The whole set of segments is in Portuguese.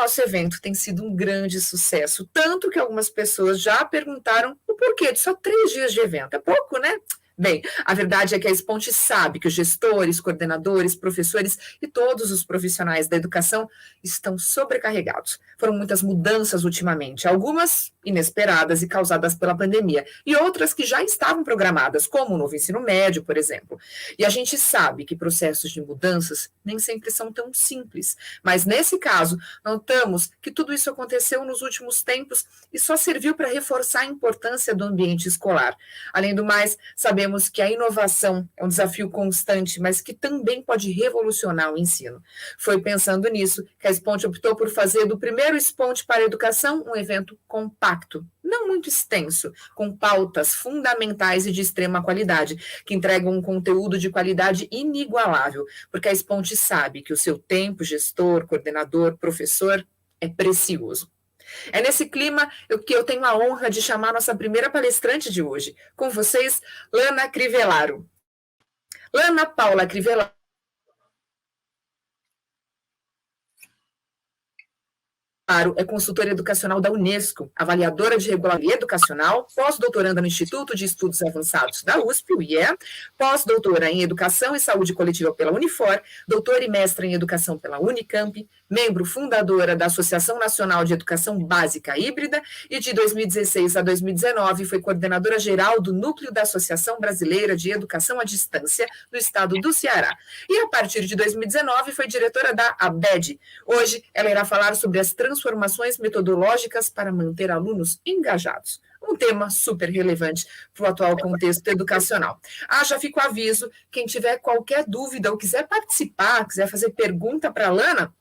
nosso evento tem sido um grande sucesso, tanto que algumas pessoas já perguntaram o porquê de só 3 dias de evento. É pouco, né? Bem, a verdade é que a Esponte sabe que os gestores, coordenadores, professores e todos os profissionais da educação estão sobrecarregados. Foram muitas mudanças ultimamente, algumas inesperadas e causadas pela pandemia, e outras que já estavam programadas, como o novo ensino médio, por exemplo. E a gente sabe que processos de mudanças nem sempre são tão simples, mas nesse caso, notamos que tudo isso aconteceu nos últimos tempos e só serviu para reforçar a importância do ambiente escolar. Além do mais, sabemos que a inovação é um desafio constante, mas que também pode revolucionar o ensino. Foi pensando nisso que a Esponte optou por fazer do primeiro Esponte para a Educação um evento compacto, não muito extenso, com pautas fundamentais e de extrema qualidade, que entregam um conteúdo de qualidade inigualável, porque a Esponte sabe que o seu tempo, gestor, coordenador, professor, é precioso. É nesse clima que eu tenho a honra de chamar a nossa primeira palestrante de hoje. Com vocês, Lana Crivellaro. Lana Paula Crivellaro é consultora educacional da Unesco, avaliadora de regularidade educacional, pós-doutoranda no Instituto de Estudos Avançados da USP, o IE, pós-doutora em Educação e Saúde Coletiva pela Unifor, doutora e mestra em Educação pela Unicamp, membro fundadora da Associação Nacional de Educação Básica Híbrida e de 2016 a 2019 foi coordenadora geral do Núcleo da Associação Brasileira de Educação à Distância no estado do Ceará. E a partir de 2019 foi diretora da ABED. Hoje ela irá falar sobre as transformações metodológicas para manter alunos engajados. Um tema super relevante para o atual contexto educacional. Já fica o aviso, quem tiver qualquer dúvida ou quiser participar, quiser fazer pergunta para a Lana,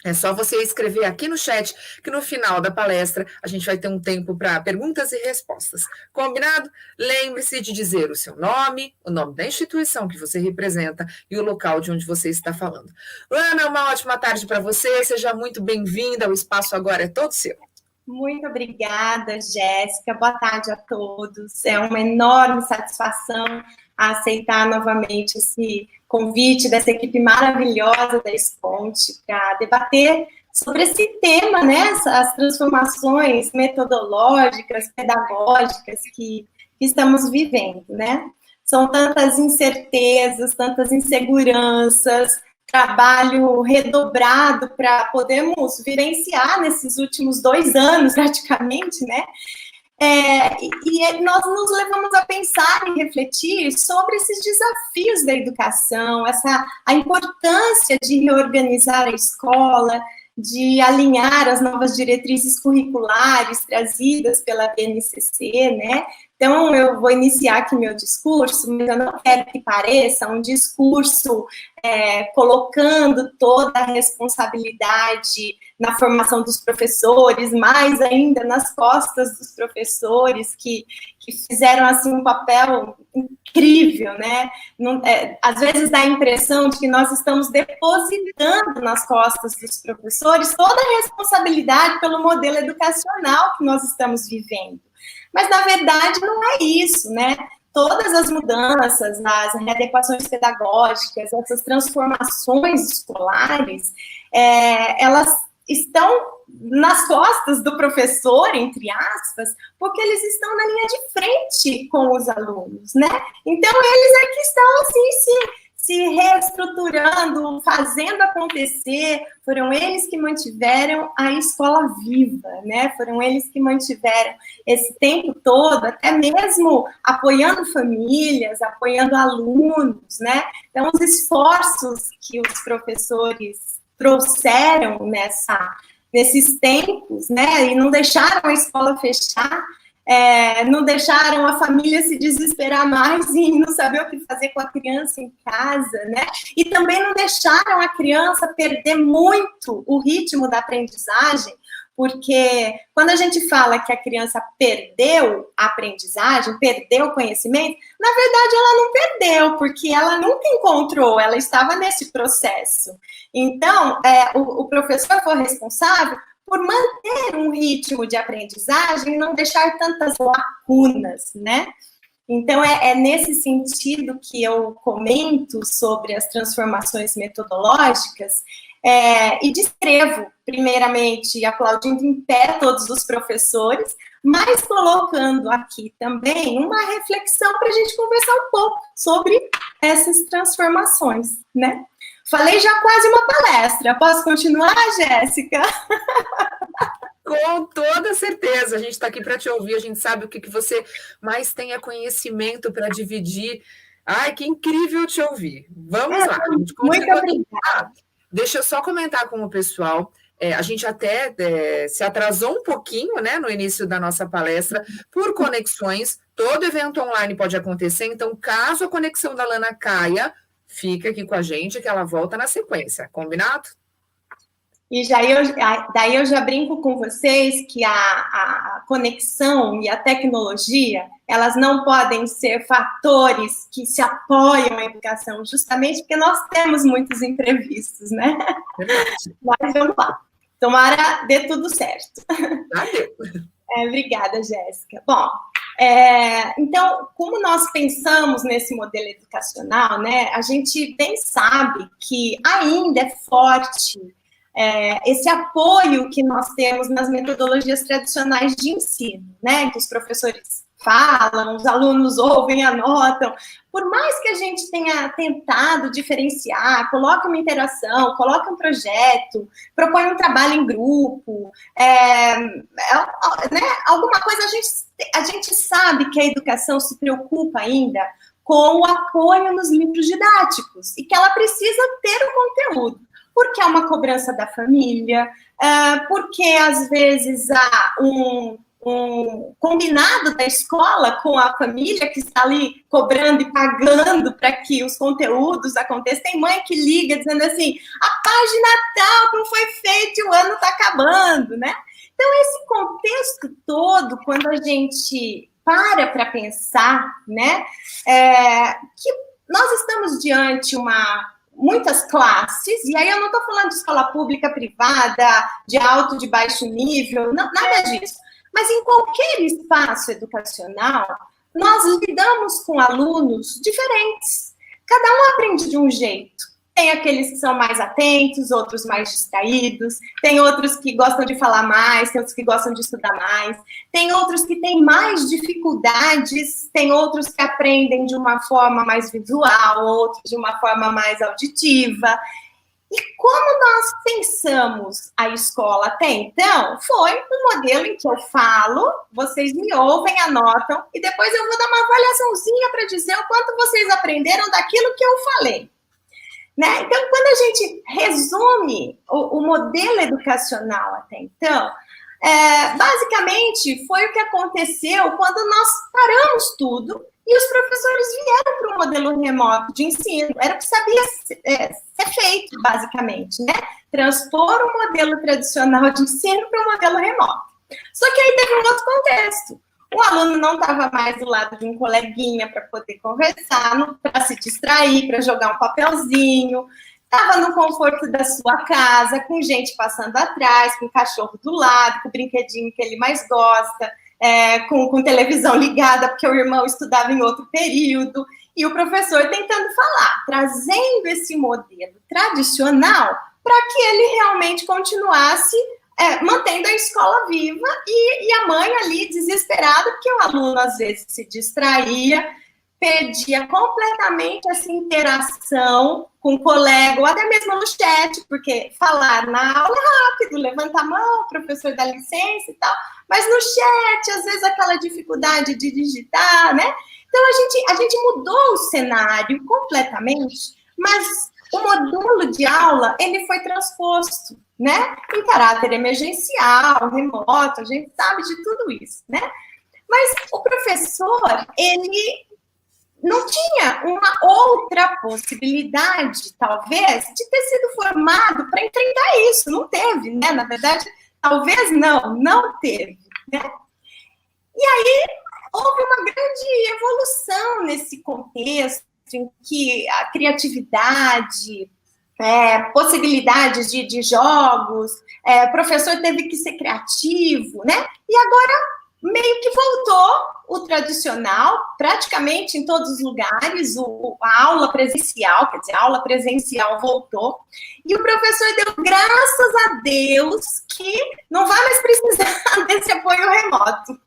é só você escrever aqui no chat, que no final da palestra a gente vai ter um tempo para perguntas e respostas. Combinado? Lembre-se de dizer o seu nome, o nome da instituição que você representa e o local de onde você está falando. Lana, uma ótima tarde para você, seja muito bem-vinda, o espaço agora é todo seu. Muito obrigada, Jéssica. Boa tarde a todos. É uma enorme satisfação aceitar novamente esse convite dessa equipe maravilhosa da Esponte para debater sobre esse tema, né? As transformações metodológicas, pedagógicas que estamos vivendo, né? São tantas incertezas, tantas inseguranças, trabalho redobrado para podermos vivenciar nesses últimos 2 anos, praticamente, né? E nós nos levamos a pensar e refletir sobre esses desafios da educação, a importância de reorganizar a escola, de alinhar as novas diretrizes curriculares trazidas pela BNCC, né? Então, eu vou iniciar aqui meu discurso, mas eu não quero que pareça um discurso colocando toda a responsabilidade na formação dos professores, mais ainda nas costas dos professores que fizeram assim um papel incrível, né? Às vezes dá a impressão de que nós estamos depositando nas costas dos professores toda a responsabilidade pelo modelo educacional que nós estamos vivendo. Mas, na verdade, não é isso, né? Todas as mudanças, as readequações pedagógicas, essas transformações escolares, elas estão nas costas do professor, entre aspas, porque eles estão na linha de frente com os alunos, né? Então, eles é que estão, assim, se reestruturando, fazendo acontecer, foram eles que mantiveram a escola viva, né? Foram eles que mantiveram esse tempo todo, até mesmo apoiando famílias, apoiando alunos, né? Então, os esforços que os professores trouxeram nesses tempos, né? E não deixaram a escola fechar, não deixaram a família se desesperar mais e não saber o que fazer com a criança em casa, né? E também não deixaram a criança perder muito o ritmo da aprendizagem, porque quando a gente fala que a criança perdeu a aprendizagem, perdeu o conhecimento, na verdade ela não perdeu, porque ela nunca encontrou, ela estava nesse processo. Então, o professor foi responsável por manter um ritmo de aprendizagem e não deixar tantas lacunas, né? Então, é nesse sentido que eu comento sobre as transformações metodológicas, E descrevo, primeiramente, aplaudindo em pé todos os professores, mas colocando aqui também uma reflexão para a gente conversar um pouco sobre essas transformações, né? Falei já quase uma palestra. Posso continuar, Jéssica? Com toda certeza. A gente está aqui para te ouvir. A gente sabe o que você mais tem conhecimento para dividir. Ai, que incrível te ouvir. Vamos lá. A gente muito obrigada. Deixa eu só comentar com o pessoal. A gente até se atrasou um pouquinho, né, no início da nossa palestra, por conexões. Todo evento online pode acontecer. Então, caso a conexão da Lana caia, fica aqui com a gente que ela volta na sequência, combinado? E daí eu já brinco com vocês que a conexão e a tecnologia, elas não podem ser fatores que se apoiam à educação, justamente porque nós temos muitos imprevistos, né? Verdade. Mas vamos lá. Tomara dê tudo certo. Obrigada, Jéssica. Bom, então, como nós pensamos nesse modelo educacional, né, a gente bem sabe que ainda é forte esse apoio que nós temos nas metodologias tradicionais de ensino, né, que os professores falam, os alunos ouvem, anotam. Por mais que a gente tenha tentado diferenciar, coloca uma interação, coloca um projeto, propõe um trabalho em grupo, né, alguma coisa a gente sabe que a educação se preocupa ainda com o apoio nos livros didáticos e que ela precisa ter o conteúdo, porque é uma cobrança da família, porque às vezes há um combinado da escola com a família que está ali cobrando e pagando para que os conteúdos aconteçam. Tem mãe que liga dizendo assim, a página tal não foi feita e o ano está acabando, né? Então, esse contexto todo, quando a gente para pensar, né, que nós estamos diante muitas classes, e aí eu não estou falando de escola pública, privada, de alto, de baixo nível, não, nada disso. Mas em qualquer espaço educacional, nós lidamos com alunos diferentes. Cada um aprende de um jeito. Tem aqueles que são mais atentos, outros mais distraídos, tem outros que gostam de falar mais, tem outros que gostam de estudar mais, tem outros que têm mais dificuldades, tem outros que aprendem de uma forma mais visual, outros de uma forma mais auditiva. E como nós pensamos a escola até então, foi um modelo em que eu falo, vocês me ouvem, anotam, e depois eu vou dar uma avaliaçãozinha para dizer o quanto vocês aprenderam daquilo que eu falei. Né? Então, quando a gente resume o modelo educacional até então, basicamente foi o que aconteceu quando nós paramos tudo e os professores vieram para o modelo remoto de ensino. Era o que sabia ser feito, basicamente, né? Transpor o modelo tradicional de ensino para o modelo remoto. Só que aí teve um outro contexto. O aluno não estava mais do lado de um coleguinha para poder conversar, para se distrair, para jogar um papelzinho. Estava no conforto da sua casa, com gente passando atrás, com o cachorro do lado, com o brinquedinho que ele mais gosta, com televisão ligada, porque o irmão estudava em outro período. E o professor tentando falar, trazendo esse modelo tradicional para que ele realmente continuasse mantendo a escola viva e a mãe ali desesperada, porque o aluno às vezes se distraía, perdia completamente essa interação com o colega, ou até mesmo no chat, porque falar na aula é rápido, levanta a mão, professor dá licença e tal, mas no chat, às vezes aquela dificuldade de digitar, né? Então a gente mudou o cenário completamente, mas o modelo de aula, ele foi transposto, né, em caráter emergencial, remoto, a gente sabe de tudo isso, né? Mas o professor, ele não tinha uma outra possibilidade, talvez, de ter sido formado para enfrentar isso. Não teve, né? Na verdade, talvez não teve, né? E aí, houve uma grande evolução nesse contexto, em que a criatividade, possibilidades de jogos, o professor teve que ser criativo, né? E agora meio que voltou o tradicional, praticamente em todos os lugares, a aula presencial, quer dizer, a aula presencial voltou, e o professor deu graças a Deus que não vai mais precisar desse apoio remoto.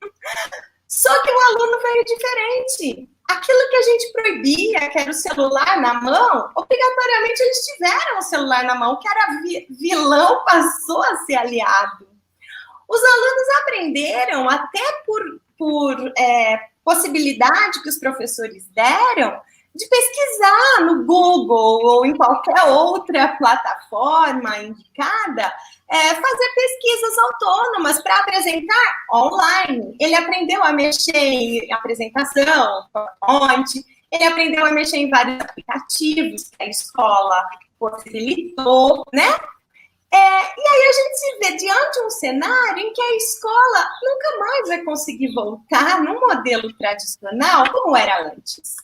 Só que o aluno veio diferente. Aquilo que a gente proibia, que era o celular na mão, obrigatoriamente eles tiveram o celular na mão, que era vilão, passou a ser aliado. Os alunos aprenderam, até por possibilidade que os professores deram, de pesquisar no Google ou em qualquer outra plataforma indicada, fazer pesquisas autônomas para apresentar online. Ele aprendeu a mexer em apresentação, PowerPoint, ele aprendeu a mexer em vários aplicativos que a escola possibilitou, né? E aí a gente se vê diante de um cenário em que a escola nunca mais vai conseguir voltar num modelo tradicional como era antes.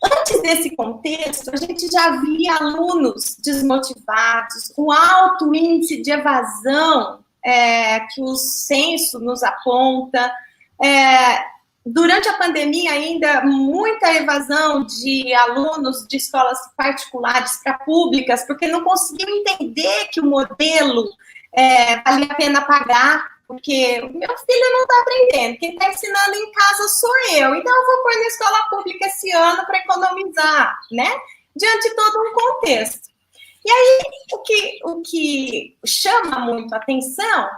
Antes desse contexto, a gente já via alunos desmotivados, um alto índice de evasão que o censo nos aponta. Durante a pandemia, ainda muita evasão de alunos de escolas particulares para públicas, porque não conseguiam entender que o modelo valia a pena pagar, porque o meu filho não está aprendendo, quem está ensinando em casa sou eu, então eu vou pôr na escola pública esse ano para economizar, né? Diante de todo um contexto. E aí, o que chama muito a atenção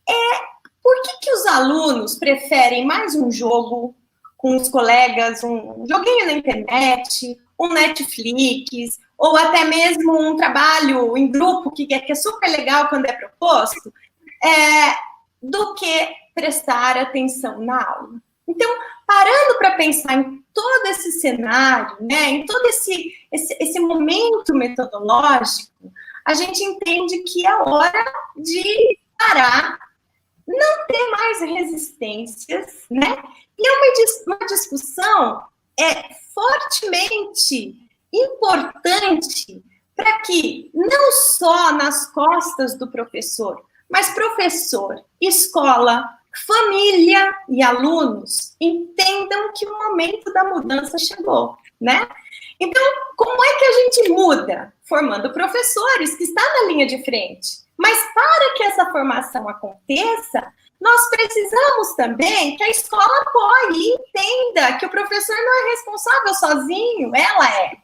é por que os alunos preferem mais um jogo com os colegas, um joguinho na internet, um Netflix, ou até mesmo um trabalho em grupo, que é super legal quando é proposto, do que prestar atenção na aula. Então, parando para pensar em todo esse cenário, né, em todo esse momento metodológico, a gente entende que é hora de parar, não ter mais resistências, né? E é uma discussão fortemente importante para que não só nas costas do professor, mas professor, escola, família e alunos entendam que o momento da mudança chegou, né? Então, como é que a gente muda? Formando professores que estão na linha de frente. Mas para que essa formação aconteça, nós precisamos também que a escola apoie e entenda que o professor não é responsável sozinho, ela é.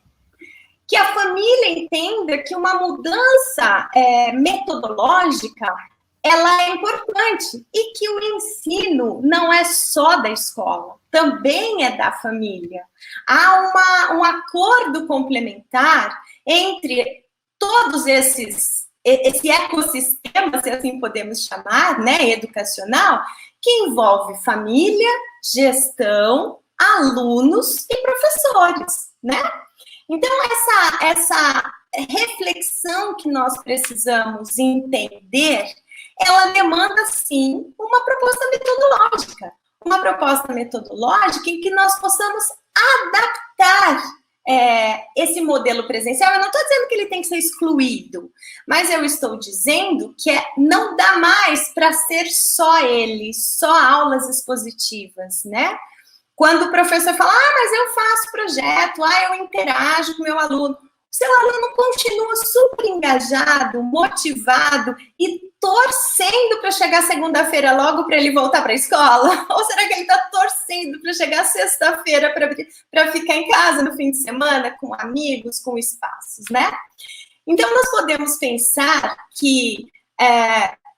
Que a família entenda que uma mudança metodológica, ela é importante e que o ensino não é só da escola, também é da família. Há um acordo complementar entre todos esse ecossistema, se assim podemos chamar, né, educacional, que envolve família, gestão, alunos e professores, né? Então, essa reflexão que nós precisamos entender, ela demanda, sim, uma proposta metodológica em que nós possamos adaptar esse modelo presencial. Eu não estou dizendo que ele tem que ser excluído, mas eu estou dizendo que não dá mais para ser só ele, só aulas expositivas, né? Quando o professor fala, mas eu faço projeto, eu interajo com o meu aluno, o seu aluno continua super engajado, motivado e torcendo para chegar segunda-feira logo para ele voltar para a escola? Ou será que ele está torcendo para chegar sexta-feira para ficar em casa no fim de semana com amigos, com espaços, né? Então, nós podemos pensar que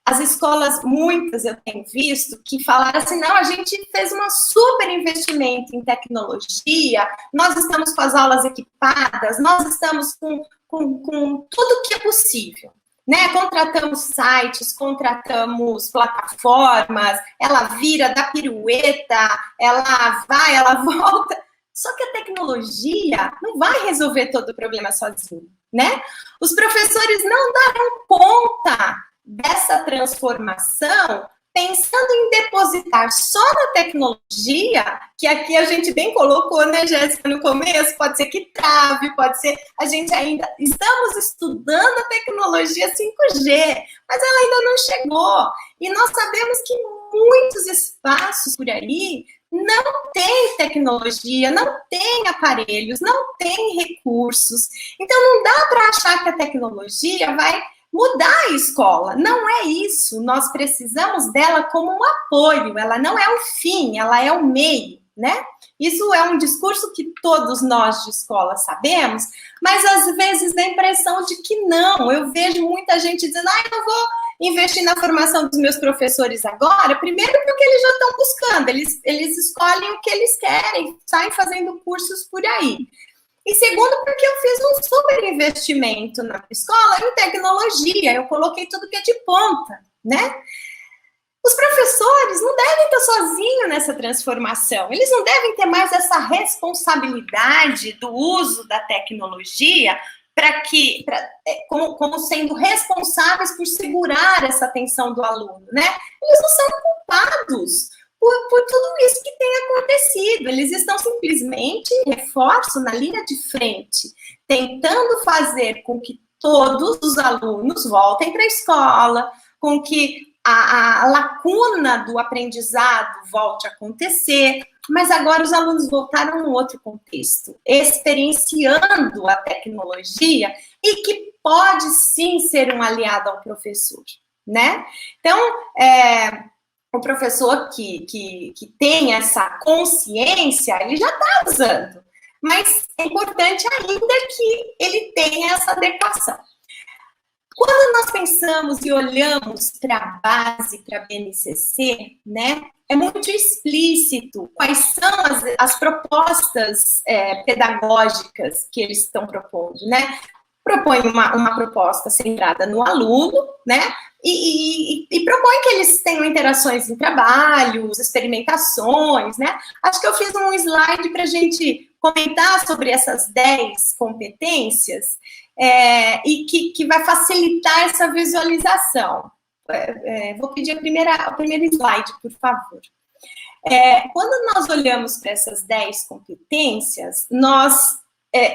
as escolas, muitas eu tenho visto, que falaram assim, não, a gente fez um super investimento em tecnologia, nós estamos com as aulas equipadas, nós estamos com tudo que é possível, né? Contratamos sites, contratamos plataformas, ela vira, dá pirueta, ela vai, ela volta, só que a tecnologia não vai resolver todo o problema sozinho, né? Os professores não darão conta dessa transformação pensando em depositar só na tecnologia, que aqui a gente bem colocou, né, Jéssica, no começo, pode ser que trave, pode ser, a gente ainda, estamos estudando a tecnologia 5G, mas ela ainda não chegou, e nós sabemos que muitos espaços por aí não tem tecnologia, não tem aparelhos, não tem recursos, então não dá para achar que a tecnologia vai mudar a escola. Não é isso. Nós precisamos dela como um apoio. Ela não é o fim, ela é o meio, né? Isso é um discurso que todos nós de escola sabemos, mas às vezes dá a impressão de que não. Eu vejo muita gente dizendo, eu vou investir na formação dos meus professores agora, primeiro porque eles já estão buscando, eles escolhem o que eles querem, saem fazendo cursos por aí. E segundo, porque eu fiz um super investimento na escola em tecnologia, eu coloquei tudo que é de ponta, né? Os professores não devem estar sozinhos nessa transformação, eles não devem ter mais essa responsabilidade do uso da tecnologia como sendo responsáveis por segurar essa atenção do aluno, né? Eles não são culpados por tudo isso que tem acontecido. Eles estão simplesmente, reforço, na linha de frente, tentando fazer com que todos os alunos voltem para a escola, com que a lacuna do aprendizado volte a acontecer, mas agora os alunos voltaram num outro contexto, experienciando a tecnologia e que pode sim ser um aliado ao professor, né? Então, o professor que tem essa consciência, ele já está usando, mas é importante ainda que ele tenha essa adequação. Quando nós pensamos e olhamos para a base, para a BNCC, né, é muito explícito quais são as propostas pedagógicas que eles estão propondo, né? Propõe uma proposta centrada no aluno, né? E propõe que eles tenham interações em trabalhos, experimentações, né? Acho que eu fiz um slide para a gente comentar sobre essas 10 competências e que vai facilitar essa visualização. Vou pedir o primeiro slide, por favor. Quando nós olhamos para essas 10 competências, nós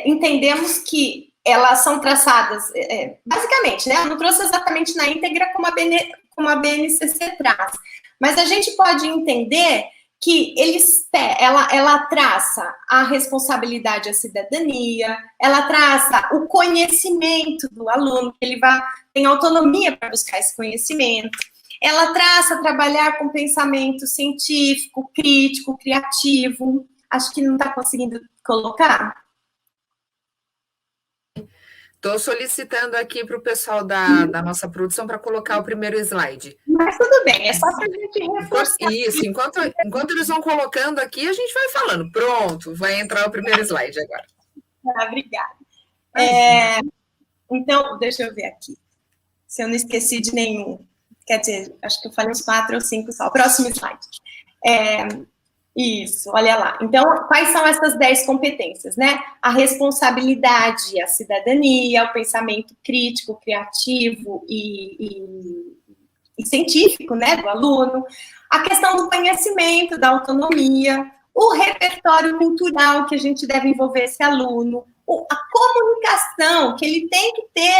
entendemos que elas são traçadas, basicamente, né? Eu não trouxe exatamente na íntegra como a BNCC traz, mas a gente pode entender que ela traça a responsabilidade à cidadania, ela traça o conhecimento do aluno, que ele tem autonomia para buscar esse conhecimento, ela traça trabalhar com pensamento científico, crítico, criativo. Acho que não está conseguindo colocar. Estou solicitando aqui para o pessoal da nossa produção para colocar o primeiro slide. Mas tudo bem, é só para a gente reforçar. Isso, enquanto eles vão colocando aqui, a gente vai falando. Pronto, vai entrar o primeiro slide agora. Obrigada. Então, deixa eu ver aqui, se eu não esqueci de nenhum. Quer dizer, acho que eu falei uns 4 ou 5 só. Próximo slide. Isso, olha lá. Então, quais são essas 10 competências, né? A responsabilidade, a cidadania, o pensamento crítico, criativo e científico, né, do aluno, a questão do conhecimento, da autonomia, o repertório cultural que a gente deve envolver esse aluno, a comunicação, que ele tem que ter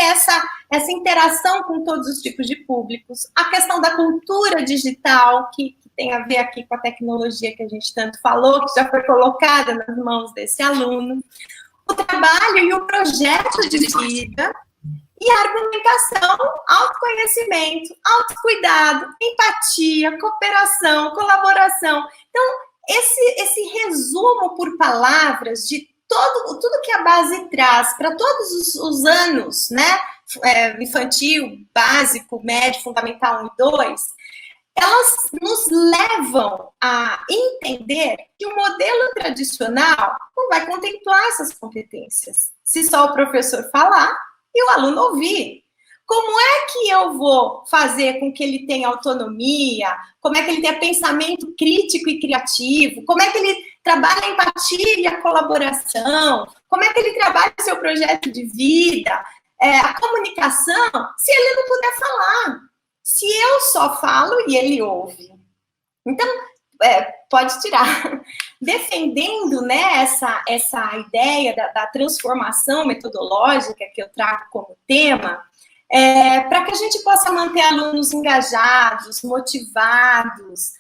essa interação com todos os tipos de públicos, a questão da cultura digital, que tem a ver aqui com a tecnologia que a gente tanto falou, que já foi colocada nas mãos desse aluno, o trabalho e o projeto de vida, e a argumentação, autoconhecimento, autocuidado, empatia, cooperação, colaboração. Então, esse resumo por palavras de tudo que a base traz para todos os anos, né? Infantil, básico, médio, fundamental 1 e 2, elas nos levam a entender que o modelo tradicional não vai contemplar essas competências. Se só o professor falar e o aluno ouvir. Como é que eu vou fazer com que ele tenha autonomia? Como é que ele tenha pensamento crítico e criativo? Como é que ele trabalha a empatia e a colaboração? Como é que ele trabalha o seu projeto de vida? A comunicação, se ele não puder falar? Se eu só falo e ele ouve. Então, pode tirar. Defendendo, né, essa ideia da transformação metodológica que eu trago como tema, para que a gente possa manter alunos engajados, motivados.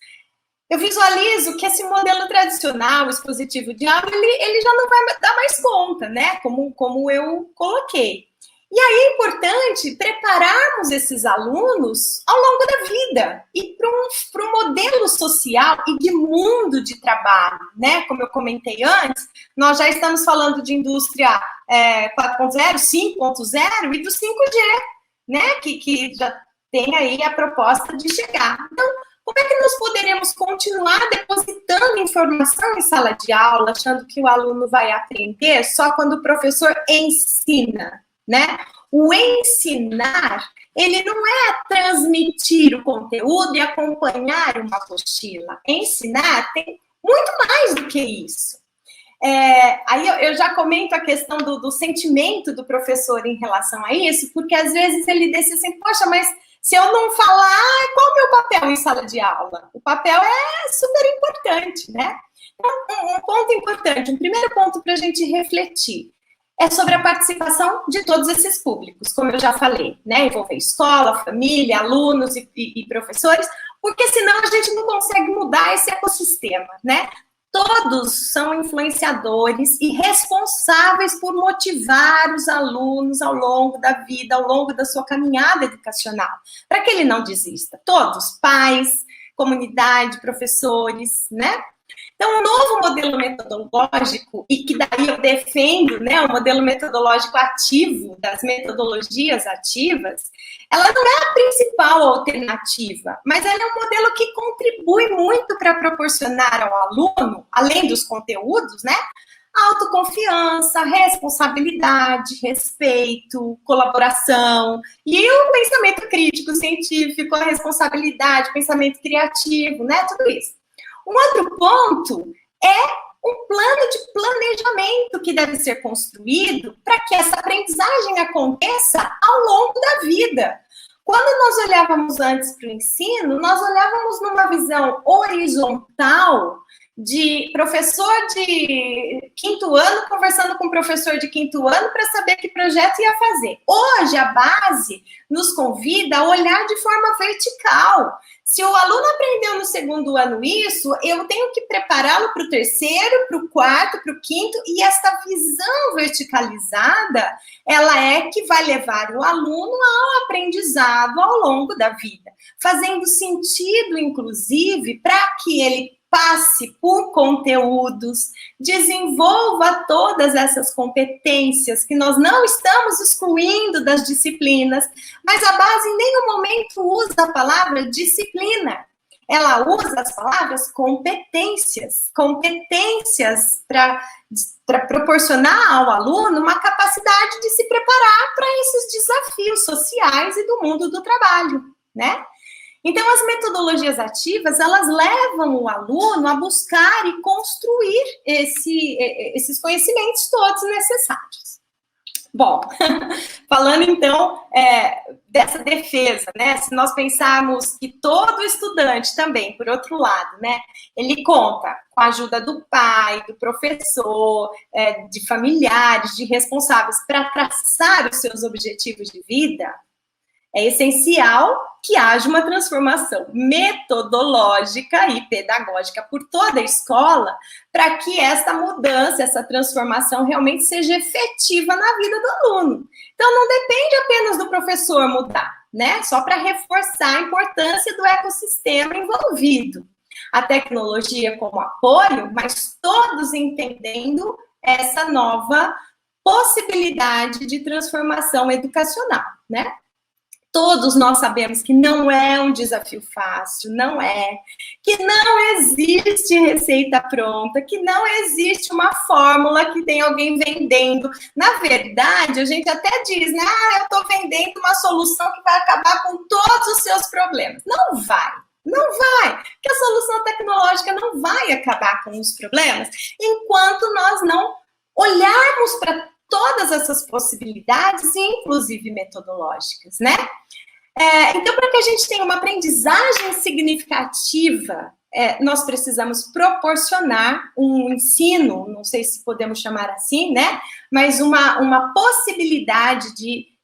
Eu visualizo que esse modelo tradicional, expositivo de aula, ele já não vai dar mais conta, né? Como eu coloquei. E aí é importante prepararmos esses alunos ao longo da vida e para um modelo social e de mundo de trabalho, né? Como eu comentei antes, nós já estamos falando de indústria 4.0, 5.0 e do 5G, né? Que já tem aí a proposta de chegar. Então, como é que nós poderemos continuar depositando informação em sala de aula, achando que o aluno vai aprender só quando o professor ensina, né? O ensinar, ele não é transmitir o conteúdo e acompanhar uma apostila. Ensinar tem muito mais do que isso. Aí eu já comento a questão do sentimento do professor em relação a isso, porque às vezes ele diz assim, poxa, mas se eu não falar, qual é o meu papel em sala de aula? O papel é super importante, né? Então, um ponto importante, um primeiro ponto para a gente refletir, é sobre a participação de todos esses públicos, como eu já falei, né? Envolver escola, família, alunos e professores, porque senão a gente não consegue mudar esse ecossistema, né? Todos são influenciadores e responsáveis por motivar os alunos ao longo da vida, ao longo da sua caminhada educacional, para que ele não desista. Todos, pais, comunidade, professores, né? Então, um novo modelo metodológico, e que daí eu defendo, né, o modelo metodológico ativo, das metodologias ativas, ela não é a principal alternativa, mas ela é um modelo que contribui muito para proporcionar ao aluno, além dos conteúdos, né, autoconfiança, responsabilidade, respeito, colaboração, e o pensamento crítico, científico, a responsabilidade, pensamento criativo, né, tudo isso. Um outro ponto é um plano de planejamento que deve ser construído para que essa aprendizagem aconteça ao longo da vida. Quando nós olhávamos antes para o ensino, nós olhávamos numa visão horizontal de professor de quinto ano conversando com professor de quinto ano para saber que projeto ia fazer. Hoje, a base nos convida a olhar de forma vertical. Se o aluno aprendeu no segundo ano isso, eu tenho que prepará-lo para o terceiro, para o quarto, para o quinto, e essa visão verticalizada, ela é que vai levar o aluno ao aprendizado ao longo da vida, fazendo sentido, inclusive, para que ele passe por conteúdos, desenvolva todas essas competências que nós não estamos excluindo das disciplinas, mas a base em nenhum momento usa a palavra disciplina. Ela usa as palavras competências para proporcionar ao aluno uma capacidade de se preparar para esses desafios sociais e do mundo do trabalho, né? Então, as metodologias ativas, elas levam o aluno a buscar e construir esses conhecimentos todos necessários. Bom, falando então dessa defesa, né? Se nós pensarmos que todo estudante também, por outro lado, né? Ele conta com a ajuda do pai, do professor, de familiares, de responsáveis para traçar os seus objetivos de vida, é essencial que haja uma transformação metodológica e pedagógica por toda a escola para que essa mudança, essa transformação realmente seja efetiva na vida do aluno. Então, não depende apenas do professor mudar, né? Só para reforçar a importância do ecossistema envolvido. A tecnologia como apoio, mas todos entendendo essa nova possibilidade de transformação educacional, né? Todos nós sabemos que não é um desafio fácil, que não existe receita pronta, que não existe uma fórmula que tem alguém vendendo. Na verdade, a gente até diz, né, eu estou vendendo uma solução que vai acabar com todos os seus problemas. Não vai, porque a solução tecnológica não vai acabar com os problemas enquanto nós não olharmos para todas essas possibilidades, inclusive metodológicas, né? Então, para que a gente tenha uma aprendizagem significativa, nós precisamos proporcionar um ensino, não sei se podemos chamar assim, né? Mas uma possibilidade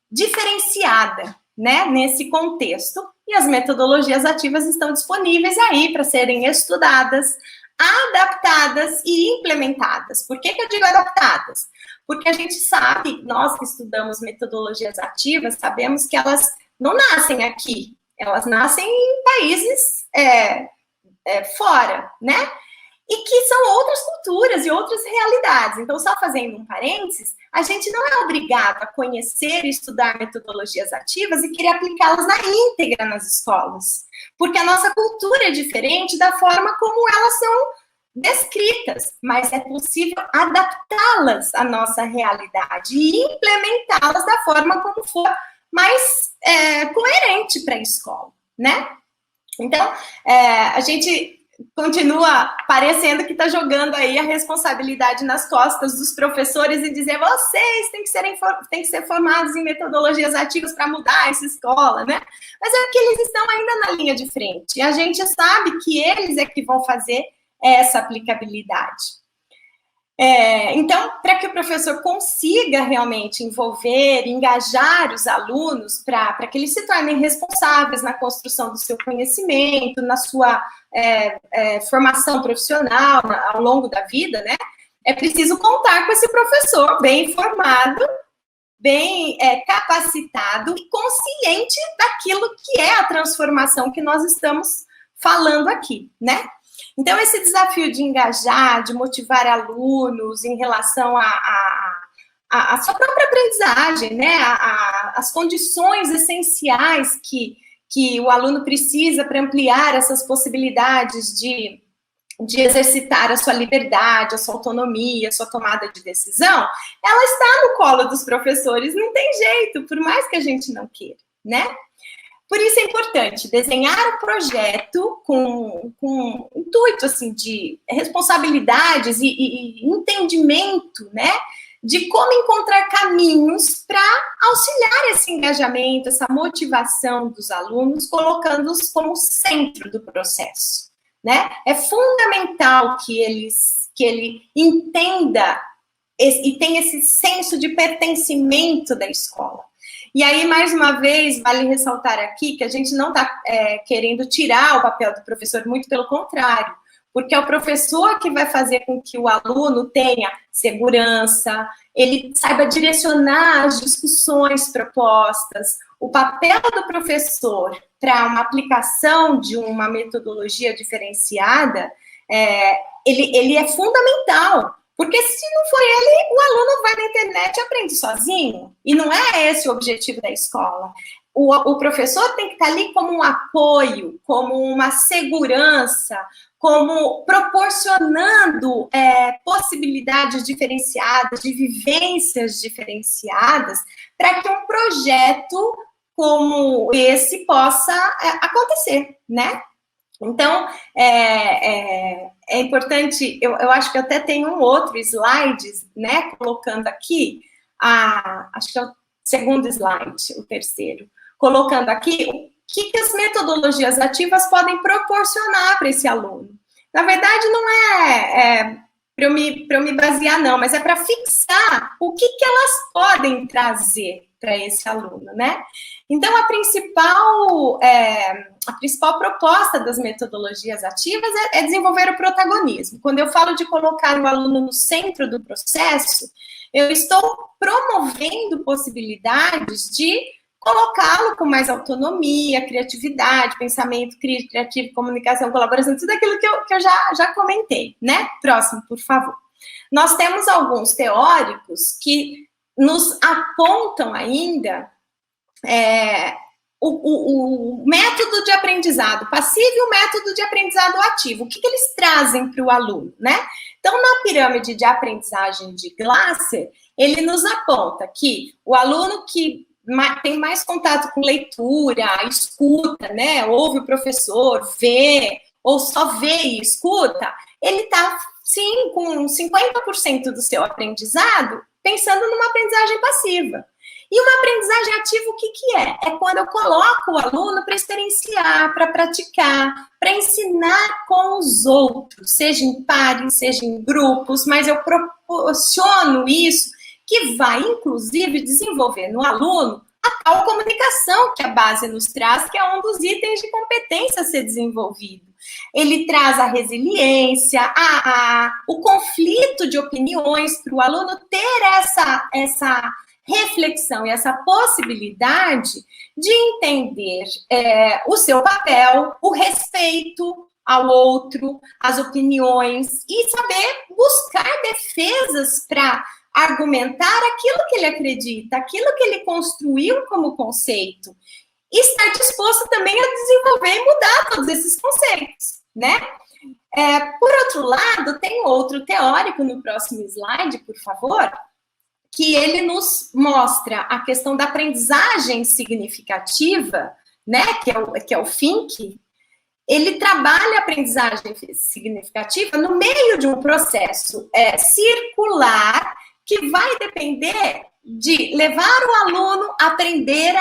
diferenciada, né? Nesse contexto. E as metodologias ativas estão disponíveis aí para serem estudadas, adaptadas e implementadas. Por que eu digo adaptadas? Porque a gente sabe, nós que estudamos metodologias ativas, sabemos que elas não nascem aqui, elas nascem em países fora, né? E que são outras culturas e outras realidades. Então, só fazendo um parênteses, a gente não é obrigado a conhecer e estudar metodologias ativas e querer aplicá-las na íntegra nas escolas, porque a nossa cultura é diferente da forma como elas são descritas, mas é possível adaptá-las à nossa realidade e implementá-las da forma como for mais coerente para a escola, né? Então, a gente continua parecendo que está jogando aí a responsabilidade nas costas dos professores e dizer, vocês têm que ser formados em metodologias ativas para mudar essa escola, né? Mas é porque eles estão ainda na linha de frente. E a gente sabe que eles é que vão fazer essa aplicabilidade. Então, para que o professor consiga realmente envolver, engajar os alunos para que eles se tornem responsáveis na construção do seu conhecimento, na sua formação profissional ao longo da vida, né? É preciso contar com esse professor bem informado, bem capacitado e consciente daquilo que é a transformação que nós estamos falando aqui, né? Então, esse desafio de engajar, de motivar alunos em relação à sua própria aprendizagem, né? As condições essenciais que o aluno precisa para ampliar essas possibilidades de exercitar a sua liberdade, a sua autonomia, a sua tomada de decisão, ela está no colo dos professores, não tem jeito, por mais que a gente não queira, né? Por isso é importante desenhar um projeto com intuito, assim, de responsabilidades e entendimento, né, de como encontrar caminhos para auxiliar esse engajamento, essa motivação dos alunos, colocando-os como centro do processo, né? É fundamental que ele entenda e tenha esse senso de pertencimento da escola. E aí, mais uma vez, vale ressaltar aqui que a gente não está querendo tirar o papel do professor, muito pelo contrário, porque é o professor que vai fazer com que o aluno tenha segurança, ele saiba direcionar as discussões propostas. O papel do professor para uma aplicação de uma metodologia diferenciada, ele é fundamental. Porque se não for ele, o aluno vai na internet e aprende sozinho. E não é esse o objetivo da escola. O professor tem que estar ali como um apoio, como uma segurança, como proporcionando possibilidades diferenciadas, de vivências diferenciadas, para que um projeto como esse possa acontecer, né? Então, é importante, eu acho que eu até tenho um outro slide, né, colocando aqui, acho que é o segundo slide, o terceiro, colocando aqui o que as metodologias ativas podem proporcionar para esse aluno. Na verdade, não é para eu me basear, não, mas é para fixar o que elas podem trazer para esse aluno, né? Então, a principal proposta das metodologias ativas é desenvolver o protagonismo. Quando eu falo de colocar o aluno no centro do processo, eu estou promovendo possibilidades de colocá-lo com mais autonomia, criatividade, pensamento crítico, criativo, comunicação, colaboração, tudo aquilo que eu já comentei, né? Próximo, por favor. Nós temos alguns teóricos que nos apontam ainda o método de aprendizado passivo e o método de aprendizado ativo. O que eles trazem para o aluno, né? Então, na pirâmide de aprendizagem de Glasser, ele nos aponta que o aluno que tem mais contato com leitura, escuta, né? Ouve o professor, vê, ou só vê e escuta, ele está, sim, com 50% do seu aprendizado pensando numa aprendizagem passiva. E uma aprendizagem ativa, o que que é? É quando eu coloco o aluno para experienciar, para praticar, para ensinar com os outros, seja em pares, seja em grupos, mas eu proporciono isso que vai, inclusive, desenvolver no aluno a tal comunicação que a base nos traz, que é um dos itens de competência a ser desenvolvido. Ele traz a resiliência, o conflito de opiniões para o aluno ter essa reflexão e essa possibilidade de entender o seu papel, o respeito ao outro, as opiniões, e saber buscar defesas para argumentar aquilo que ele acredita, aquilo que ele construiu como conceito, e estar disposto também a desenvolver e mudar todos esses conceitos, né? Por outro lado, tem outro teórico no próximo slide, por favor, que ele nos mostra a questão da aprendizagem significativa, né? Que é o Fink. Ele trabalha a aprendizagem significativa no meio de um processo circular que vai depender de levar o aluno a aprender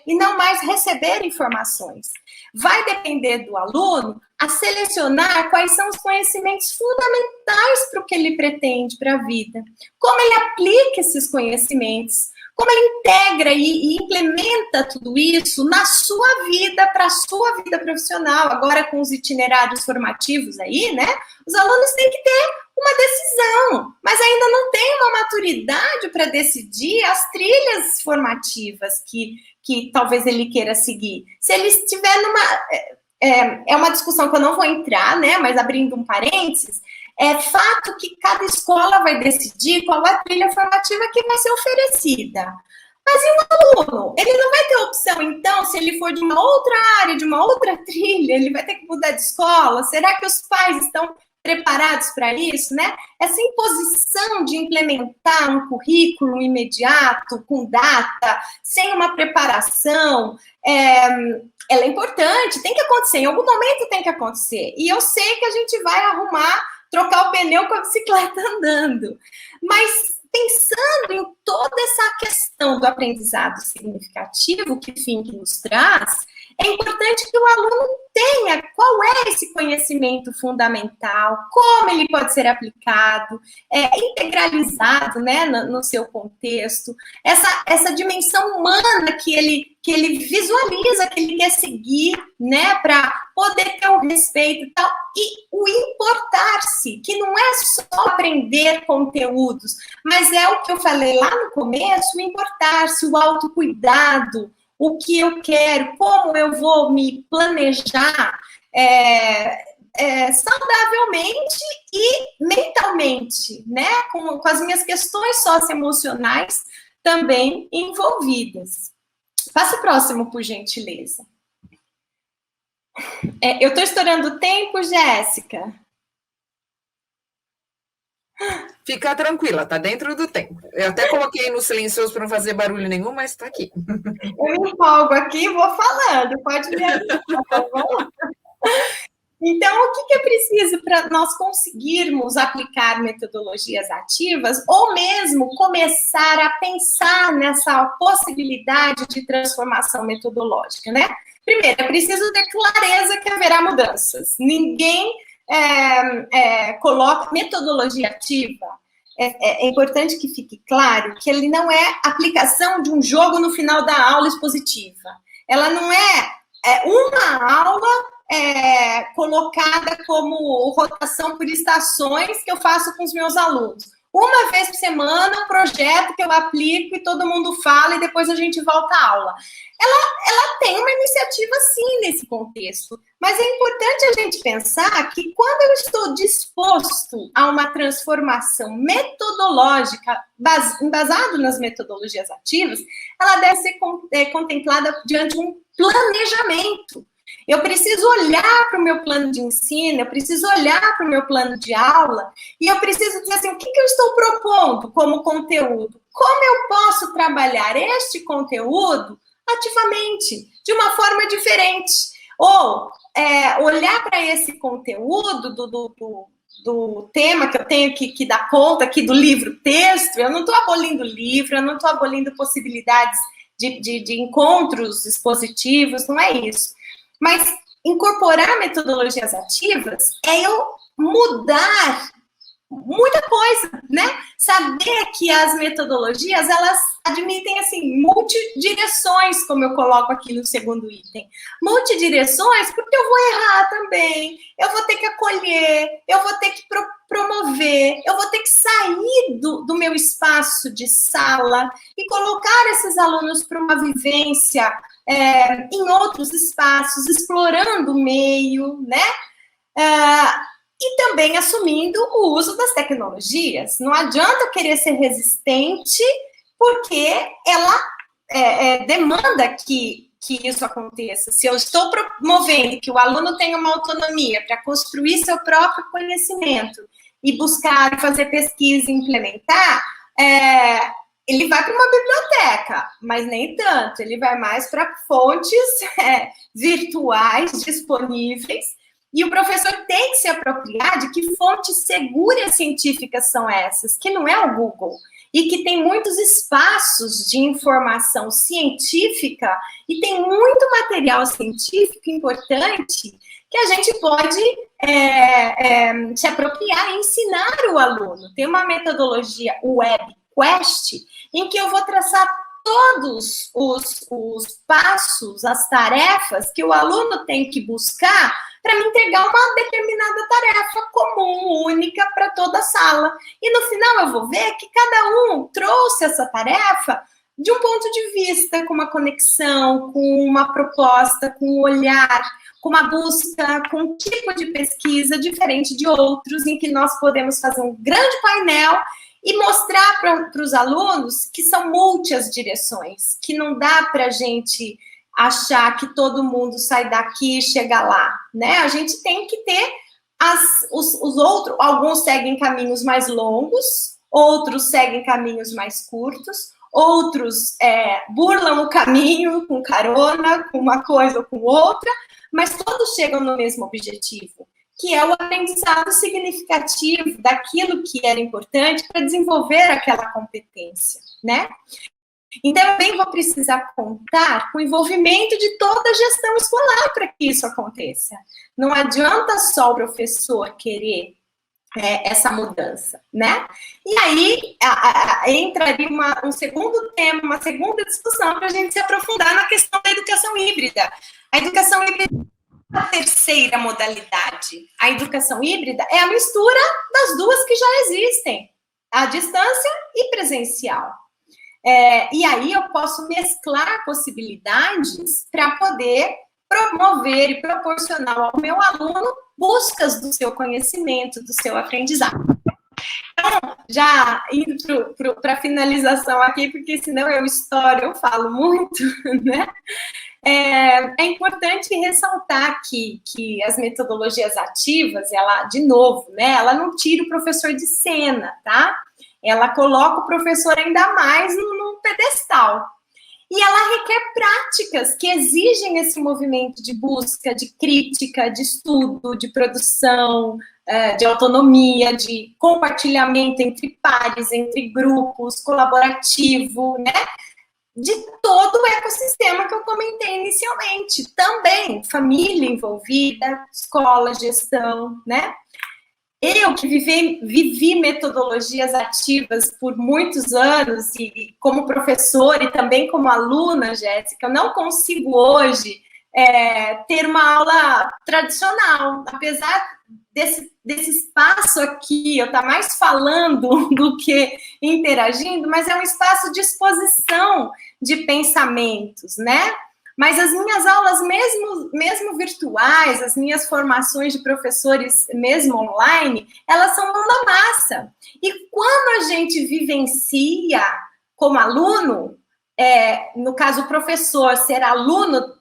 e não mais receber informações. Vai depender do aluno a selecionar quais são os conhecimentos fundamentais para o que ele pretende para a vida, como ele aplica esses conhecimentos, como ele integra e implementa tudo isso na sua vida, para a sua vida profissional. Agora, com os itinerários formativos aí, né? Os alunos têm que ter uma decisão, mas ainda não tem uma maturidade para decidir as trilhas formativas que talvez ele queira seguir. Se ele estiver numa... É uma discussão que eu não vou entrar, né? Mas abrindo um parênteses, é fato que cada escola vai decidir qual é a trilha formativa que vai ser oferecida. Mas e o aluno? Ele não vai ter opção, então, se ele for de uma outra área, de uma outra trilha, ele vai ter que mudar de escola? Será que os pais estão preparados para isso, né? Essa imposição de implementar um currículo imediato, com data, sem uma preparação, ela é importante, tem que acontecer, em algum momento tem que acontecer. E eu sei que a gente vai trocar o pneu com a bicicleta andando. Mas pensando em toda essa questão do aprendizado significativo que Fink nos traz, é importante que o aluno tenha qual é esse conhecimento fundamental, como ele pode ser aplicado, integralizado, né, no seu contexto, essa dimensão humana que ele visualiza, que ele quer seguir, né, para poder ter um respeito e tal, e o importar-se, que não é só aprender conteúdos, mas é o que eu falei lá no começo, o importar-se, o autocuidado, o que eu quero, como eu vou me planejar saudavelmente e mentalmente, né? Com as minhas questões socioemocionais também envolvidas. Passa o próximo, por gentileza. Eu estou estourando o tempo, Jéssica? Fica tranquila, tá dentro do tempo. Eu até coloquei no silencioso para não fazer barulho nenhum, mas tá aqui. Eu me empolgo aqui e vou falando, pode me ajudar, tá bom? Então, o que é preciso para nós conseguirmos aplicar metodologias ativas ou mesmo começar a pensar nessa possibilidade de transformação metodológica, né? Primeiro, é preciso ter clareza que haverá mudanças. Ninguém coloca metodologia ativa. É importante que fique claro que ele não é aplicação de um jogo no final da aula expositiva. Ela não é uma aula colocada como rotação por estações que eu faço com os meus alunos. Uma vez por semana, um projeto que eu aplico e todo mundo fala e depois a gente volta à aula. Ela tem uma iniciativa, sim, nesse contexto. Mas é importante a gente pensar que quando eu estou disposto a uma transformação metodológica, embasado nas metodologias ativas, ela deve ser contemplada diante de um planejamento. Eu preciso olhar para o meu plano de ensino, eu preciso olhar para o meu plano de aula e eu preciso dizer assim, o que eu estou propondo como conteúdo? Como eu posso trabalhar este conteúdo ativamente, de uma forma diferente? Ou olhar para esse conteúdo do tema que eu tenho que dar conta aqui do livro-texto, eu não estou abolindo livro, eu não estou abolindo possibilidades de encontros expositivos, não é isso. Mas incorporar metodologias ativas é eu mudar muita coisa, né? Saber que as metodologias, elas admitem, assim, multidireções, como eu coloco aqui no segundo item. Multidireções, porque eu vou errar também, eu vou ter que acolher, eu vou ter que promover, eu vou ter que sair do meu espaço de sala e colocar esses alunos para uma vivência em outros espaços, explorando o meio, né? E também assumindo o uso das tecnologias. Não adianta eu querer ser resistente, porque ela demanda que isso aconteça. Se eu estou promovendo que o aluno tenha uma autonomia para construir seu próprio conhecimento e buscar fazer pesquisa e implementar, ele vai para uma biblioteca, mas nem tanto. Ele vai mais para fontes virtuais disponíveis. E o professor tem que se apropriar de que fontes seguras científicas são essas, que não é o Google, e que tem muitos espaços de informação científica e tem muito material científico importante que a gente pode se apropriar e ensinar o aluno. Tem uma metodologia WebQuest em que eu vou traçar todos os passos, as tarefas que o aluno tem que buscar para me entregar uma determinada tarefa comum, única para toda a sala. E no final eu vou ver que cada um trouxe essa tarefa de um ponto de vista, com uma conexão, com uma proposta, com um olhar, com uma busca, com um tipo de pesquisa diferente de outros, em que nós podemos fazer um grande painel e mostrar para os alunos que são múltiplas direções, que não dá para a gente achar que todo mundo sai daqui e chega lá, né? A gente tem que ter os outros, alguns seguem caminhos mais longos, outros seguem caminhos mais curtos, outros burlam o caminho com carona, com uma coisa ou com outra, mas todos chegam no mesmo objetivo, que é o aprendizado significativo daquilo que era importante para desenvolver aquela competência, né? Então, eu também vou precisar contar com o envolvimento de toda a gestão escolar para que isso aconteça. Não adianta só o professor querer essa mudança, né? E aí, entraria um segundo tema, uma segunda discussão para a gente se aprofundar na questão da educação híbrida. A educação híbrida é a terceira modalidade. A educação híbrida é a mistura das duas que já existem, a distância e presencial. E aí eu posso mesclar possibilidades para poder promover e proporcionar ao meu aluno buscas do seu conhecimento, do seu aprendizado. Então, já indo para a finalização aqui, porque senão eu estouro, eu falo muito, né? É importante ressaltar que as metodologias ativas, ela, de novo, né, ela não tira o professor de cena, tá? Ela coloca o professor ainda mais no pedestal. E ela requer práticas que exigem esse movimento de busca, de crítica, de estudo, de produção, de autonomia, de compartilhamento entre pares, entre grupos, colaborativo, né? De todo o ecossistema que eu comentei inicialmente. Também família envolvida, escola, gestão, né? Eu que vivi metodologias ativas por muitos anos, e como professora e também como aluna, Jéssica, eu não consigo hoje ter uma aula tradicional, apesar desse espaço aqui, eu estar mais falando do que interagindo, mas é um espaço de exposição de pensamentos, né? Mas as minhas aulas, mesmo virtuais, as minhas formações de professores, mesmo online, elas são mão na massa. E quando a gente vivencia como aluno, no caso o professor ser aluno,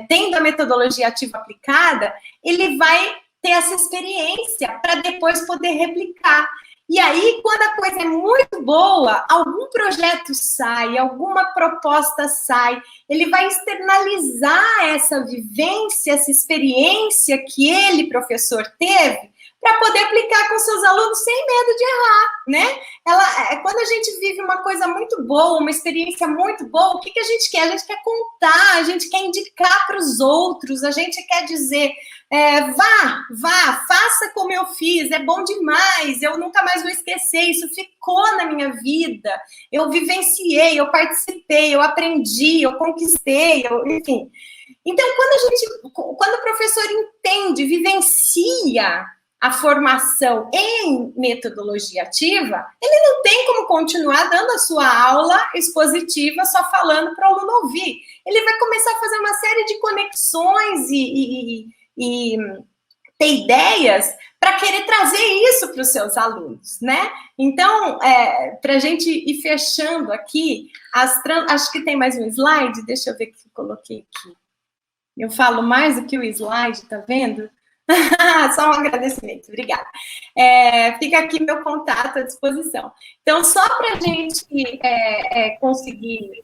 tendo a metodologia ativa aplicada, ele vai ter essa experiência para depois poder replicar. E aí, quando a coisa é muito boa, algum projeto sai, alguma proposta sai, ele vai externalizar essa vivência, essa experiência que ele, professor, teve, para poder aplicar com seus alunos sem medo de errar, né? Quando a gente vive uma coisa muito boa, uma experiência muito boa, o que a gente quer? A gente quer contar, a gente quer indicar para os outros, a gente quer dizer, vá, faça como eu fiz, é bom demais, eu nunca mais vou esquecer, isso ficou na minha vida, eu vivenciei, eu participei, eu aprendi, eu conquistei, enfim. Então, quando o professor entende, vivencia a formação em metodologia ativa, ele não tem como continuar dando a sua aula expositiva só falando para o aluno ouvir. Ele vai começar a fazer uma série de conexões e ter ideias para querer trazer isso para os seus alunos, né? Então, para a gente ir fechando aqui, acho que tem mais um slide, deixa eu ver o que eu coloquei aqui. Eu falo mais do que o slide, tá vendo? Só um agradecimento, obrigada. Fica aqui meu contato à disposição. Então, só para a gente conseguir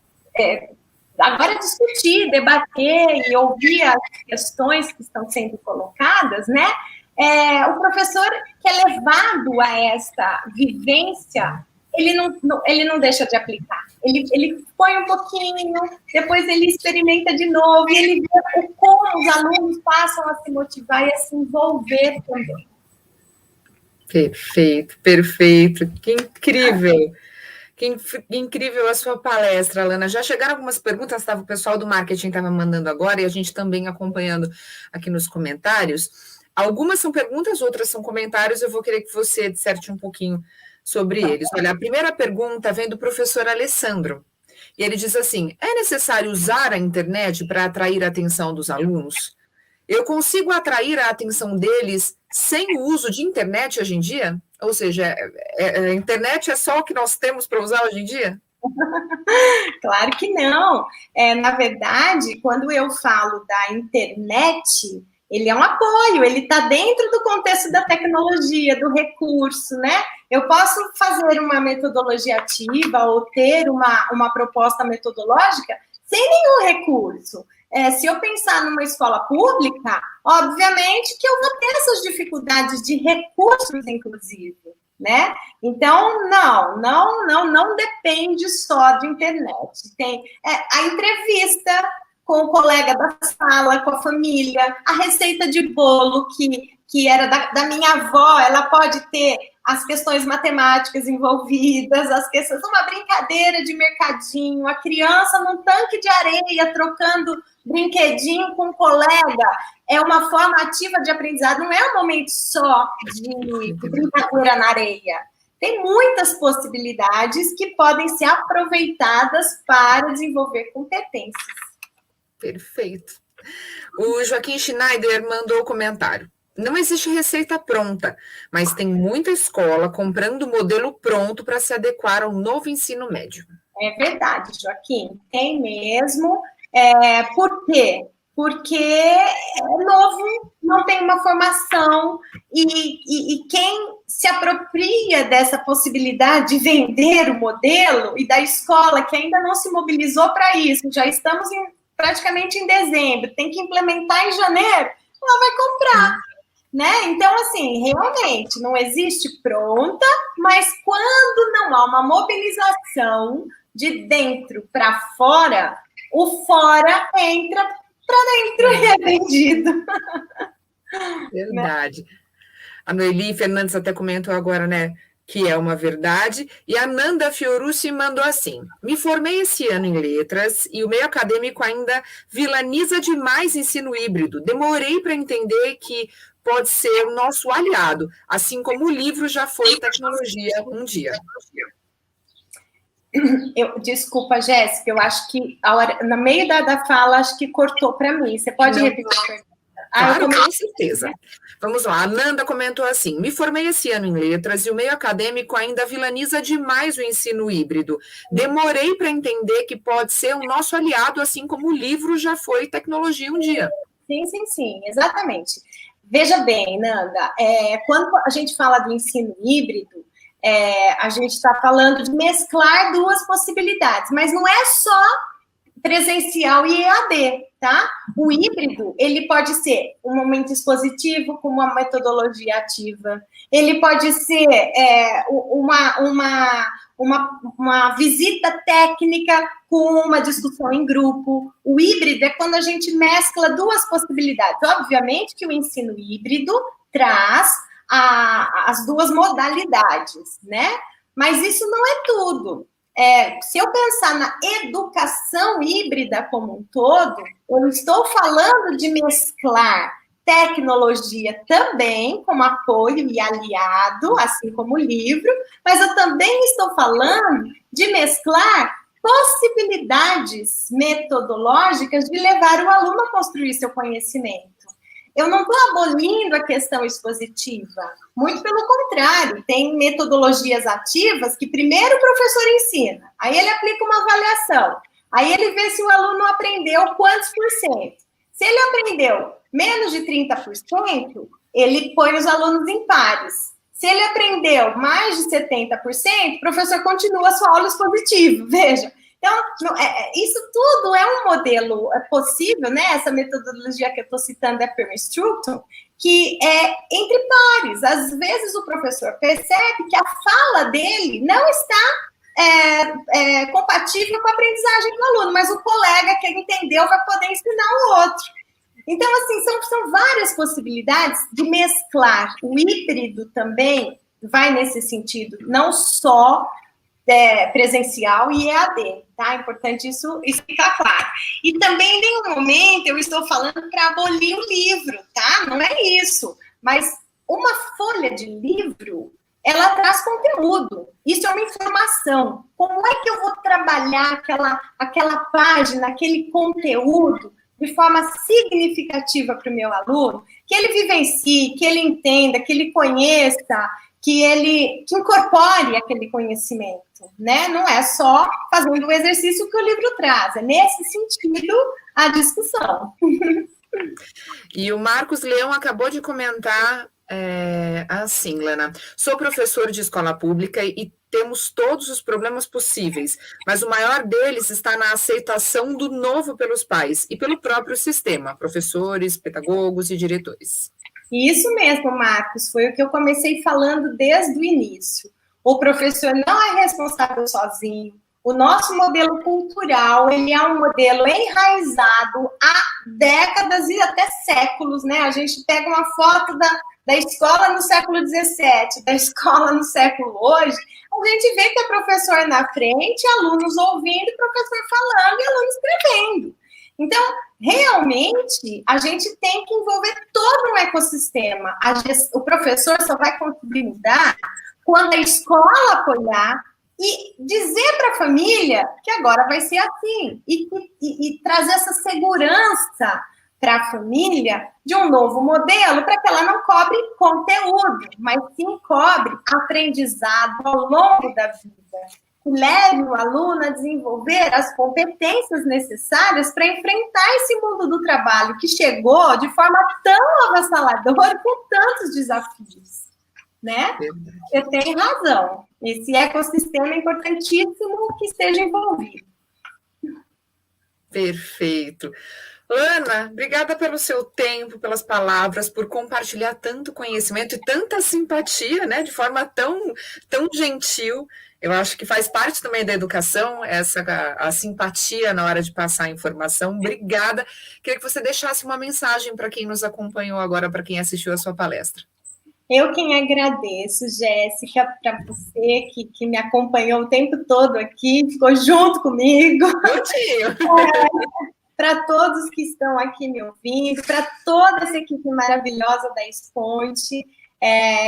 agora discutir, debater e ouvir as questões que estão sendo colocadas, né? O professor que é levado a esta vivência, ele não deixa de aplicar. Ele põe um pouquinho, depois ele experimenta de novo, e ele vê como os alunos passam a se motivar e a se envolver também. Perfeito. Que incrível. Que incrível a sua palestra, Alana. Já chegaram algumas perguntas, o pessoal do marketing estava mandando agora, e a gente também acompanhando aqui nos comentários. Algumas são perguntas, outras são comentários, eu vou querer que você disserte um pouquinho sobre eles. Olha, a primeira pergunta vem do professor Alessandro, e ele diz assim: é necessário usar a internet para atrair a atenção dos alunos? Eu consigo atrair a atenção deles sem o uso de internet hoje em dia? Ou seja, a internet é só o que nós temos para usar hoje em dia? Claro que não. Na verdade, quando eu falo da internet, ele é um apoio, ele está dentro do contexto da tecnologia, do recurso, né? Eu posso fazer uma metodologia ativa ou ter uma proposta metodológica sem nenhum recurso. Se eu pensar numa escola pública, obviamente que eu vou ter essas dificuldades de recursos, inclusive, né? Então, não depende só de internet. Tem a entrevista com o colega da sala, com a família, a receita de bolo que era da minha avó, ela pode ter as questões matemáticas envolvidas, as questões, uma brincadeira de mercadinho, a criança num tanque de areia trocando brinquedinho com um colega, é uma forma ativa de aprendizado, não é um momento só de brincadeira na areia. Tem muitas possibilidades que podem ser aproveitadas para desenvolver competências. Perfeito. O Joaquim Schneider mandou o comentário. Não existe receita pronta, mas tem muita escola comprando o modelo pronto para se adequar ao novo ensino médio. É verdade, Joaquim, tem mesmo. Por quê? Porque é novo, não tem uma formação, e quem se apropria dessa possibilidade de vender o modelo e da escola que ainda não se mobilizou para isso, já estamos praticamente em dezembro, tem que implementar em janeiro, ela vai comprar. Né? Então, assim, realmente não existe pronta, mas quando não há uma mobilização de dentro para fora, o fora entra para dentro e é vendido. Verdade. A Noeli Fernandes até comentou agora, né, que é uma verdade, e a Nanda Fiorucci mandou assim: me formei esse ano em letras e o meio acadêmico ainda vilaniza demais ensino híbrido. Demorei para entender que pode ser o nosso aliado, assim como o livro já foi tecnologia um dia. Desculpa, Jéssica, eu acho que no meio da fala, acho que cortou para mim. Você pode repetir a pergunta? Claro, com certeza. Vamos lá, a Nanda comentou assim: me formei esse ano em letras e o meio acadêmico ainda vilaniza demais o ensino híbrido. Demorei para entender que pode ser o nosso aliado, assim como o livro já foi tecnologia um dia. Sim, exatamente. Veja bem, Nanda, quando a gente fala do ensino híbrido, a gente está falando de mesclar duas possibilidades, mas não é só presencial e EAD. tá? O híbrido, ele pode ser um momento expositivo com uma metodologia ativa, ele pode ser uma visita técnica com uma discussão em grupo. O híbrido é quando a gente mescla duas possibilidades. Obviamente que o ensino híbrido traz as duas modalidades, né? Mas isso não é tudo. Se eu pensar na educação híbrida como um todo, eu estou falando de mesclar tecnologia também como apoio e aliado, assim como o livro, mas eu também estou falando de mesclar possibilidades metodológicas de levar o aluno a construir seu conhecimento. Eu não estou abolindo a questão expositiva, muito pelo contrário, tem metodologias ativas que primeiro o professor ensina, aí ele aplica uma avaliação, aí ele vê se o aluno aprendeu quantos por cento. Se ele aprendeu menos de 30%, ele põe os alunos em pares. Se ele aprendeu mais de 70%, o professor continua a sua aula expositiva, veja. Então, isso tudo é um modelo possível, né? Essa metodologia que eu estou citando é Peer Instruction, que é entre pares. Às vezes o professor percebe que a fala dele não está compatível com a aprendizagem do aluno, mas o colega que entendeu vai poder ensinar o outro. Então, assim, são várias possibilidades de mesclar. O híbrido também vai nesse sentido, não só presencial e EAD, tá? É importante isso ficar claro. E também, em nenhum momento, eu estou falando para abolir o livro, tá? Não é isso. Mas uma folha de livro, ela traz conteúdo. Isso é uma informação. Como é que eu vou trabalhar aquela página, aquele conteúdo de forma significativa para o meu aluno, que ele vivencie, que ele entenda, que ele conheça, que incorpore aquele conhecimento, né? Não é só fazendo o exercício que o livro traz, é nesse sentido a discussão. E o Marcos Leão acabou de comentar assim, Lana, sou professor de escola pública e temos todos os problemas possíveis, mas o maior deles está na aceitação do novo pelos pais e pelo próprio sistema, professores, pedagogos e diretores. Isso mesmo, Marcos, foi o que eu comecei falando desde o início. O professor não é responsável sozinho. O nosso modelo cultural, ele é um modelo enraizado há décadas e até séculos, né? A gente pega uma foto da escola no século XVII, da escola no século hoje, a gente vê que é professor na frente, alunos ouvindo, professor falando e aluno escrevendo. Então, realmente, a gente tem que envolver todo um ecossistema. O professor só vai conseguir mudar quando a escola apoiar e dizer para a família que agora vai ser assim. E trazer essa segurança para a família de um novo modelo, para que ela não cobre conteúdo, mas sim cobre aprendizado ao longo da vida. Leve o aluno a desenvolver as competências necessárias para enfrentar esse mundo do trabalho que chegou de forma tão avassaladora com tantos desafios, né? Você tem razão. Esse ecossistema é importantíssimo que esteja envolvido. Perfeito. Ana, obrigada pelo seu tempo, pelas palavras, por compartilhar tanto conhecimento e tanta simpatia, né, de forma tão gentil. Eu acho que faz parte também da educação, a simpatia na hora de passar a informação. Obrigada. Queria que você deixasse uma mensagem para quem nos acompanhou agora, para quem assistiu a sua palestra. Eu quem agradeço, Jéssica, para você que me acompanhou o tempo todo aqui, ficou junto comigo. Para todos que estão aqui me ouvindo, para toda essa equipe maravilhosa da Exponte,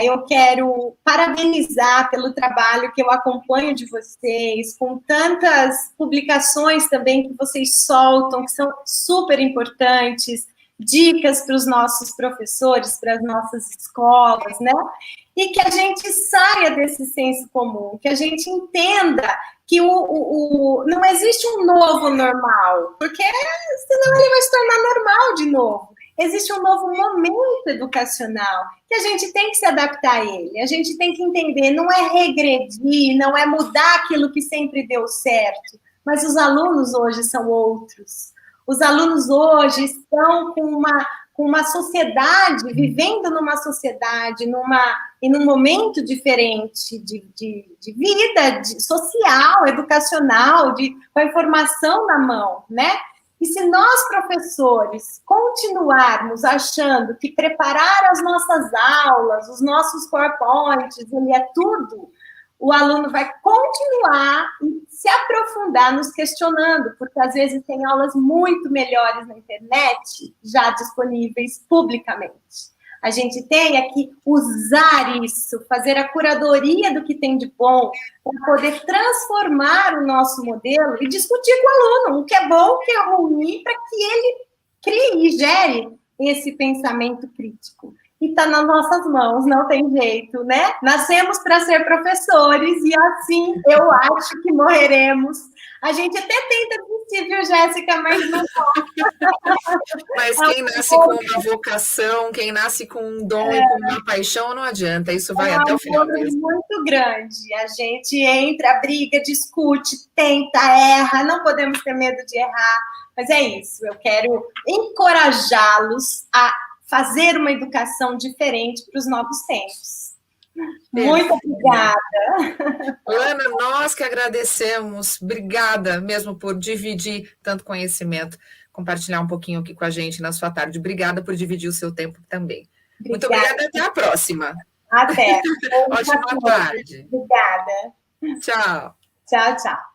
eu quero parabenizar pelo trabalho que eu acompanho de vocês, com tantas publicações também que vocês soltam, que são super importantes, dicas para os nossos professores, para as nossas escolas, né? E que a gente saia desse senso comum, que a gente entenda que não existe um novo normal, porque senão ele vai se tornar normal de novo. Existe um novo momento educacional que a gente tem que se adaptar a ele, a gente tem que entender, não é regredir, não é mudar aquilo que sempre deu certo, mas os alunos hoje são outros. Os alunos hoje estão com uma sociedade, vivendo numa sociedade, e num momento diferente de vida social, educacional, com a informação na mão, né? E se nós, professores, continuarmos achando que preparar as nossas aulas, os nossos PowerPoints, ele é tudo, o aluno vai continuar e se aprofundar nos questionando, porque às vezes tem aulas muito melhores na internet, já disponíveis publicamente. A gente tem é que usar isso, fazer a curadoria do que tem de bom, para poder transformar o nosso modelo e discutir com o aluno o que é bom, o que é ruim, para que ele crie e gere esse pensamento crítico. E está nas nossas mãos, não tem jeito, né? Nascemos para ser professores e assim eu acho que morreremos. A gente até tenta desistir, viu, Jéssica, mas não pode. Mas quem nasce com uma vocação, quem nasce com um dom e com uma paixão, não adianta, isso vai até o final mesmo. É muito grande. A gente entra, briga, discute, tenta, erra, não podemos ter medo de errar. Mas é isso, eu quero encorajá-los a fazer uma educação diferente para os novos tempos. Muito obrigada. Ana, nós que agradecemos. Obrigada mesmo por dividir tanto conhecimento, compartilhar um pouquinho aqui com a gente na sua tarde. Obrigada por dividir o seu tempo também. Obrigada. Muito obrigada, até a próxima. Até. Ótima tarde. Obrigada. Tchau. Tchau, tchau.